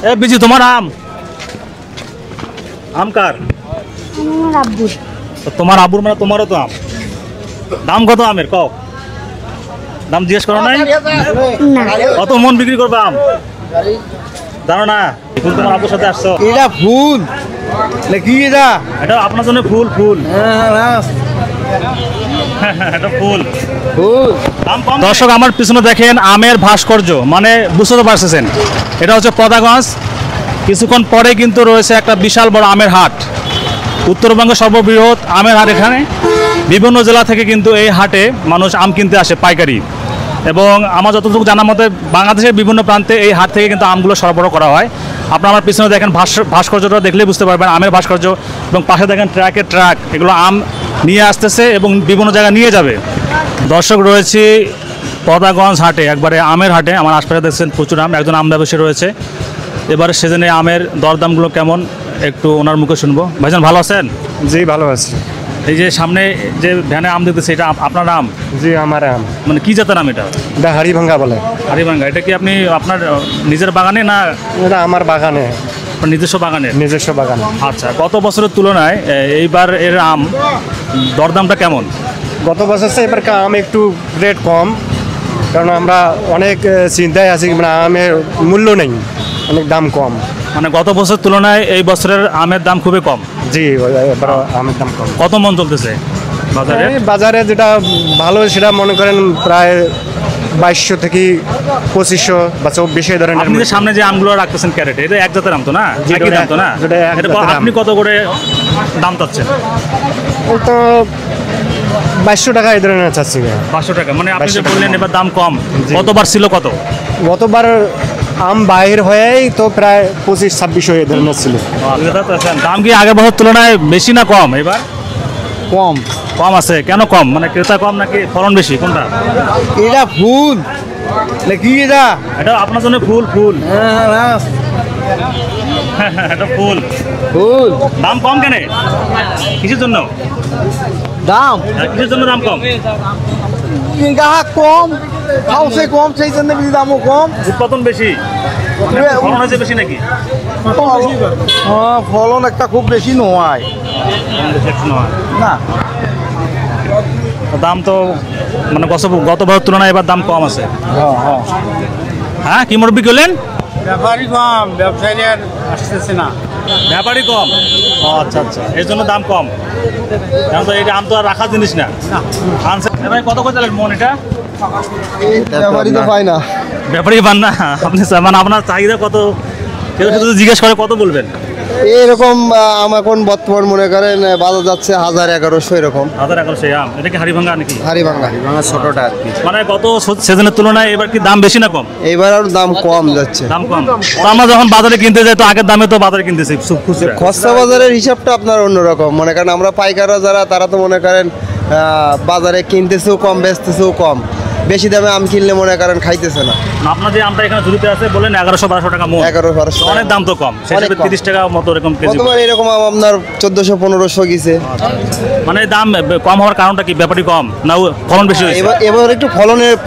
এ busy তোমার আম আম কার? আমার আব্বুর। তোমার আব্বুর মানে তোমারও তো আম। দাম কত আমের কও? দাম জিজ্ঞেস করো নাই? না। কত মন বিক্রি করবে আম জানো না? ফুল তোমার আব্বুর সাথে আসছো? এটা ফুল নাকি? এটা আপনার জন্য ফুল ফুল এটা ফুল ফুল। দর্শক আমার পিছনে দেখেন আমের ভাস্কর্য, মানে বুঝতে পারছেন এটা হচ্ছে পদাগঞ্জ। কিছুক্ষণ পরে কিন্তু রয়েছে একটা বিশাল বড় আমের হাট, উত্তরবঙ্গের সর্ববৃহৎ আমের হাট। এখানে বিভিন্ন জেলা থেকে কিন্তু এই হাটে মানুষ আম কিনতে আসে পাইকারি, এবং আমার যতটুকু জানার মতে বাংলাদেশের বিভিন্ন প্রান্তে এই হাট থেকে কিন্তু আমগুলো সরবরাহ করা হয়। আপনারা আমার পিছনে দেখেন ভাস্কর্যটা দেখলেই বুঝতে পারবেন আমের ভাস্কর্য, এবং পাশে দেখেন ট্রাকে ট্রাক এগুলো আম নিয়ে আসতেছে এবং বিভিন্ন জায়গায় নিয়ে যাবে। দর্শক রয়েছে পদাগঞ্জ হাটে, একবারে আমের হাটে। আমার আশপাশে দেখছেন প্রচুর আম, একজন আম ব্যবসায়ী রয়েছে। এবারে সিজনে আমের দরদামগুলো কেমন একটু ওনার মুখে শুনবো। ভাইজান ভালো আছেন? জি ভালো আছি। এই যে সামনে যে ভ্যানে আম দেখতেছে এটা আপনার আম? জি আমার আম। মানে কি জাতের আম এটা? এটা হাড়িভাঙ্গা বলে। হাড়িভাঙ্গা। এটা কি আপনি আপনার নিজের বাগানে না? এটা আমার বাগানে, নিজস্ব বাগানে। নিজস্ব বাগানে। আচ্ছা, গত বছরের তুলনায় এইবার এর আম দরদামটা কেমন? গত বছর চেয়ে এবার আম একটু রেট কম, কারণ আমরা অনেক চিন্তায় আছি, মানে আমের মূল্য নেই, অনেক দাম কম। মানে গত বছরের তুলনায় এই বছরের আমের দাম খুবই কম। জি এবার আমের দাম কম। কত মন চলতেছে বাজারে? বাজারে যেটা ভালো সেটা মনে করেন প্রায় 2200 থেকে 2500 বা 2400 এই ধরনের। আপনি যে সামনে যে আমগুলো রাখতেছেন ক্যারেটে, এটা এক জাতের আম তো না? জি, একই দাম তো না? যেটা এক এটা জাতের আম। আপনি কত করে দাম চাচ্ছেন? ওই তো 2200 টাকা এই ধরনের চাচ্ছি। 500 টাকা। মানে আপনি যে 500 বললেন টাকা। এবার দাম কম, জি। কতবার ছিল কত? গতবার আম বাইর হয়েই তো প্রায় 2500-2600 এই ধরনের ছিল। দাম কি আগের বছর তুলনায় বেশি না কম? এবার কম। কম আছে। কেন কম? মানে ক্রেতা কম নাকি ফলন বেশি, কোনটা? এটা ফুল নাকি? এটা আপনার জন্য ফুল ফুল এটা ফুল ফুল। দাম কম কেন? কিসের জন্য দাম কিসের জন্য দাম কম? গাহক কম, হাউসে কম, সেই জন্য বেশি দামও কম। উৎপাদন বেশি, ফলন হয়েছে বেশি নাকি? ফলন একটা খুব বেশি নয় না। দাম তো মানে গত বছর তুলনায় এবার দাম কম আছে। হ্যাঁ কি মুরব্বি করলেন? ব্যাপারই কম, ব্যবসায়ীরা আসতেছে না। ব্যাপারই কম। ও আচ্ছা আচ্ছা, এর জন্য দাম কম। কারণ তো এটা আম তো আর রাখার জিনিস না। ভাই কত করে চালেন মন এটা? ব্যাপারই তো পায় না। ব্যাপারই পান না আপনি? মানে আপনার চাহিদা কত? কেউ শুধু জিজ্ঞেস করে কত বলবেন? এরকম আম এখন বর্তমান মনে করেন বাজার যাচ্ছে 1000-1100 এরকম। 1100 আম। এটা কি হাড়িভাঙ্গা নাকি? হাড়িভাঙ্গা ছোটটা আর কি। মানে গত সিজনের তুলনায় এবার কি দাম বেশি না কম? এবার আর দাম কম যাচ্ছে। দাম কম। তো আমরা যখন বাজারে কিনতে যাই তো আগের দামে তো বাজারে কিনতেছি খুচরা। খুচরা বাজারের হিসাবটা আপনার অন্যরকম। মনে করেন আমরা পাইকাররা যারা, তারা তো মনে করেন বাজারে কিনতেছেও কম, বেচতেছেও কম। বেশি দামে আম কিনলে মনে করেন খাইতেছে না। আপনার যে আমটা এখানে ঝুড়িতে আছে বলেন 1100-1200 টাকা মন। 1100-1200 অনেক দাম তো কম। সেটা 30 টাকা মতো এরকম কেজি। কতবার এরকম আম আপনার 1400-1500 গেছে। মানে দাম কম হওয়ার কারণটা কি? ব্যাপারই কম না ফলন বেশি হয়েছে? এবার একটু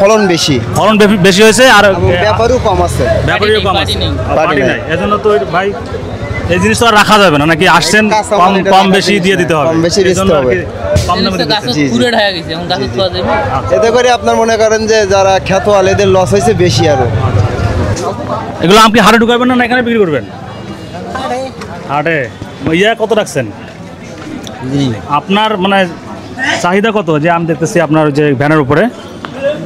ফলন বেশি। ফলন বেশি হয়েছে আর ব্যাপারও কম আছে। ব্যাপারীও কম আছে। বাড়ি বাড়ি নাই। নাই। এজন্য তো ভাই এই জিনিসটা আর রাখা যাবে না নাকি? আসছেন কম বেশি দিয়ে দিতে হবে। কম বেশি দিতে এজন্য আর কি হবে। কম দামে দিতে হবে। এতে করে আপনার মনে করেন যে যারা খ্যাতওয়াল এদের লস হয়েছে বেশি আরো। এগুলো আম কি হাটে ঢুকাবেন না এখানে বিক্রি করবেন? হাটে। ইয়া কত রাখছেন আপনার? মানে চাহিদা কত যে আম দেখতেছি আপনার যে ভ্যানের উপরে?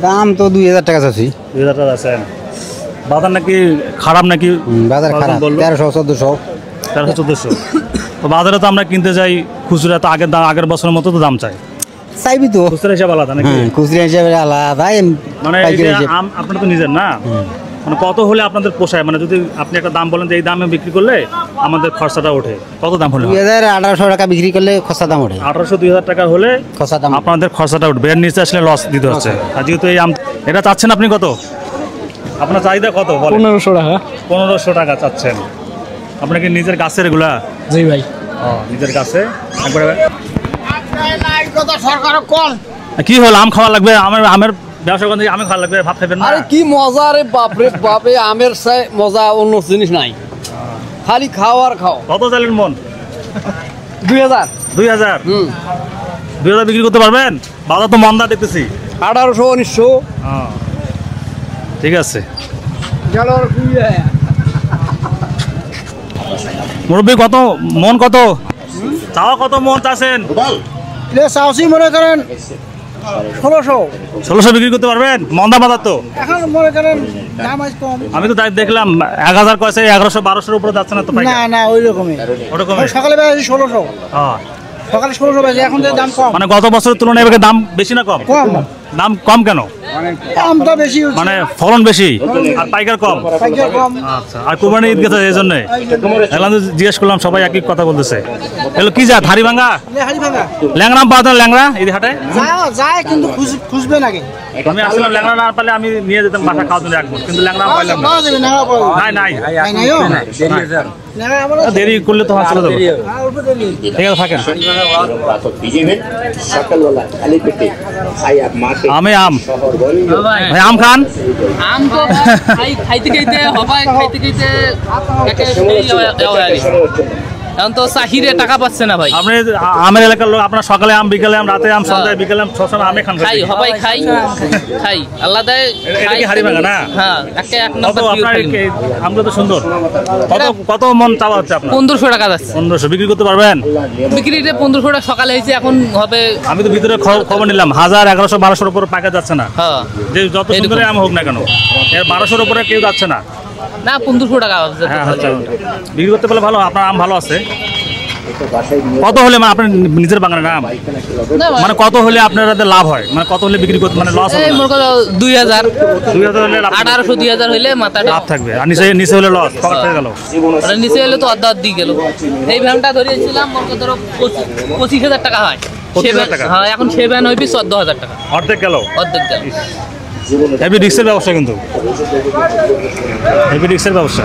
দাম তো 2000 টাকা চাচ্ছি। 2000 টাকা আছেন। বাজার নাকি খারাপ নাকি? বাজার খারাপ। 1300-1400। 1300-1400। তো বাজারে তো আমরা কিনতে যাই খুচরা, তো আগের বছরের মতো তো দাম চাই। চাইবি তো খুচরা হিসাব আলাদা নাকি? খুচরা হিসাবে আলাদা। মানে এই যে আম আপনার তো নিজের না, মানে কত হলে আপনাদের পোষায়? মানে যদি আপনি একটা দাম বলেন যে এই দামে বিক্রি করলে আমাদের খরচাটা ওঠে, কত দাম হলে? 1800 টাকা বিক্রি করলে খরচা দাম ওঠে। 1800-2000 টাকা হলে খরচা দাম আপনাদের খরচাটা উঠবে। এর নিচে আসলে লস দিতে হচ্ছে। আর যেহেতু এই আম এটা চাচ্ছেন আপনি কত? আপনার চাহিদা কত? 1500 টাকা। 1500 টাকা চাচ্ছেন। আপনার কি নিজের গাছের এগুলা? জি ভাই। নিজের গাছে একবারে। সরকার কোন কি হল? আম খাওয়া লাগবে? আমের ব্যবসা করতে আমি খাওয়া লাগবে? ভাত খাবেন না? আরে কি মজা রে বাপ রে বাপ! আমের মজা অন্য জিনিস নাই। খালি খাও আর খাও। কত চাইলেন মন? 2000 2000। 2000 বিক্রি করতে পারবেন? বাজার তো মন্দা দেখতেছি। 1800 1900 ঠিক আছে। গেল আর কুইয়া। মুরব্বী কত মন, কত চাওয়া, কত মন চাচ্ছেন? চাওছি মনে করেন 1600। 1600 বিক্রি করতে পারবেন? মন্দা বাজার তো। এখন মনে করেন দাম আজ কম। আমি তো তাই দেখলাম 1000 কয়েছে, 1100 1200 উপরে যাচ্ছে না তো পাইকার? না ওই রকমই। ওরকমই। সকালে বেজে 1600। হ্যাঁ। সকালে 1600 বেজে, এখন যে দাম কম। মানে গত বছরের তুলনায় এবার দাম বেশি না কম? কম। দাম কম কেন? দামটা বেশি হচ্ছে। মানে ফলন বেশি আর পাইকার কম। পাইকার কম। আচ্ছা, আর কুরবানি ঈদ গেছে এই জন্য এলাম, জিজ্ঞেস করলাম, সবাই একই কথা বলতেছে। এগুলো কি জাত? হাড়ি ভাঙা? হাড়ি ভাঙা। ল্যাংড়া পাওয়া যায়? ল্যাংড়া এই হাটে যায় কিন্তু খুঁজবে নাকি। আমি আসলাম, ল্যাংড়া না পারলে আমি নিয়ে যেতাম বাসা খাওয়ার জন্য এক মুঠ, কিন্তু ল্যাংড়া পাইলাম না। পাওয়া যাবে না, পাওয়া যাবে। নাই না, আমরা দেরি করলে তো চলে যাবো। অল্প দেরি। ঠিক আছে, থাকেন। সকালবেলা খালি পেটে খাই আর মাকে আমি আম শহর বলি ভাই, আম খান। আম তো খাইতে খাইতে হবাই, খাইতে খাইতে একে এখন তো চাহিরে টাকা পাচ্ছে না ভাই। আপনি আমের এলাকার লোক, আপনার সকালে আম, বিকেলে আম, রাতে আম, সন্ধ্যায় বিকেলে আম, সবসময় আমে খান। খাই হবাই, খাই আল্লাহ দেয়। এটা কি হাড়ি ভাঙা না? হ্যাঁ, একে এক কত নম্বর আপনার আমগুলো তো সুন্দর। কত মন চাওয়া হচ্ছে আপনার? 1500 টাকা যাচ্ছে 1500 বিক্রি করতে পারবেন? বিক্রিতে 1500 টাকা সকালে হয়েছে, এখন হবে। আমি তো ভিতরে খবর নিলাম 1000 1100 1200 উপরে পাকা যাচ্ছে না। হ্যাঁ, যে যত সুন্দর আম হোক না কেন, এর 1200 উপরে কেউ যাচ্ছে না। না 1500 টাকা যাচ্ছে। হ্যাঁ, আচ্ছা, বিক্রি করতে পারলে ভালো। আপনার আম ভালো আছে। বাসায় নিয়ে কত হলে মানে আপনার নিজের বাগানের আম, না, মানে কত হলে আপনাদের লাভ হয়? মানে কত হলে বিক্রি করতে, মানে লস হবে এই না? মোর কথা 2000 2000 হলে লাভ 1800 2000 হইলে মাথাটা লাভ থাকবে, আর নিচে হলে লস, পকেট হয়ে গেল। ওটা নিচে এলে তো অর্ধ দিয়ে গেল। এই ভ্যানটা ধরিয়েছিলাম, মোর কথা ধরো 25,000 টাকা হয়। 25,000 টাকা? হ্যাঁ, এখন সে ভ্যান হইবি 14,000 টাকা, অর্ধেক গেল। অর্ধেক গেল। হেভি রিক্সের ব্যবসা, কিন্তু হেভি রিক্সের ব্যবসা।